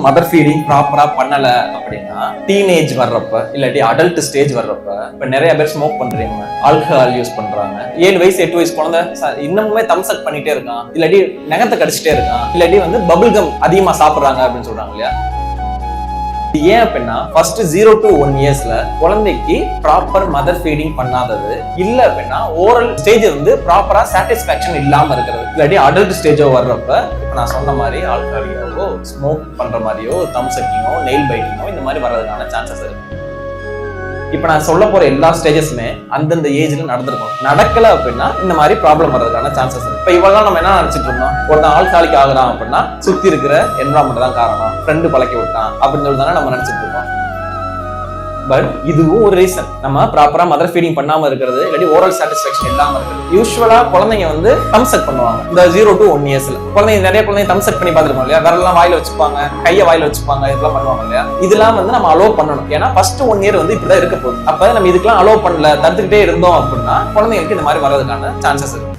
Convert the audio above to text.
Mother feeding ப்ராப்பரா பண்ணல அப்படின்னா டீனேஜ் வர்றப்ப இல்லாட்டி அடல்ட் ஸ்டேஜ் வர்றப்ப இப்ப நிறைய பேர் ஸ்மோக் பண்றீங்க, ஆல்கஹால் யூஸ் பண்றாங்க. 7 வயசு 8 வயசு குழந்தை இன்னமுமே தம்ஸ் அப் பண்ணிட்டே இருக்கான், இல்லாட்டி நகத்தை கடிச்சிட்டே இருக்கான், இல்லாட்டி வந்து பபிள் கம் அதிகமா சாப்பிடுறாங்க அப்படின்னு சொல்றாங்க இல்லையா. ஏன் அப்படின்னா ஃபர்ஸ்ட் 0 to 1 இயர்ஸ்ல குழந்தைக்கு ப்ராப்பர் மதர் ஃபீடிங் பண்ணாதது, இல்ல அப்படின்னா ஓரல் ஸ்டேஜ் வந்து ப்ராப்பரா சாட்டிஸ்பாக்சன் இல்லாம இருக்கிறது, இல்லாட்டி அடல்ட் ஸ்டேஜோ வர்றப்ப இப்ப நான் சொன்ன மாதிரி ஆல்கஹாலியாவோ ஸ்மோக் பண்ற மாதிரியோ தம் சக்கிங்கோ நெயில் பைட்டிங்கோ இந்த மாதிரி வர்றதுக்கான சான்சஸ் இருக்கு. இப்ப நான் சொல்ல போற எல்லா ஸ்டேஜஸ்மே அந்தந்த ஏஜ்ல நடந்திருக்கும். நடக்கல அப்படின்னா இந்த மாதிரி ப்ராப்ளம் வர்றதுக்கான சான்சஸ் இருக்கு. இப்ப இவெல்லாம் நம்ம என்ன நினைச்சிட்டு இருந்தோம், ஒருத்தன் ஆல்கஹாலிக் ஆகுறான் அப்படின்னா சுத்தி இருக்கிற என்வரான்மெண்ட் தான் காரணம், ஃப்ரெண்டு பழக்கி விட்டான் அப்படின்னு சொல்லி தானே நம்ம நினைச்சிட்டு இருக்கோம். பட் இதுவும் ஒரு ரீசன். நம்ம ப்ராப்பரா மதர் ஃபீடிங் பண்ணாம இருக்கிறது, இல்லாட்டி ஓரல் சாட்டிஸ்பாக்சன் இல்லாம இருக்கிறது. யூஸ்வலா குழந்தைங்க வந்து தம் சக் பண்ணுவாங்க இந்த 0 to 1 இயர்ஸ்ல. குழந்தைங்க நிறைய குழந்தைங்க தம் சக் பண்ணி பார்த்துருக்கோம் இல்லையா, விரலாம் வாயில வச்சுப்பாங்க, கையை வாயில வச்சுப்பாங்க, இதெல்லாம் பண்ணுவாங்க இல்லையா. இதெல்லாம் வந்து நம்ம அலோவ் பண்ணணும். ஏன்னா ஃபர்ஸ்ட் 1 இயர் வந்து இப்படிதான் இருக்க போகுது. அப்ப நம்ம இதுக்கெல்லாம் அலோவ் பண்ணல, தடுத்துக்கிட்டே இருந்தோம் அப்படின்னா குழந்தைங்களுக்கு இந்த மாதிரி வர்றதுக்கான சான்சஸ் இருக்கு.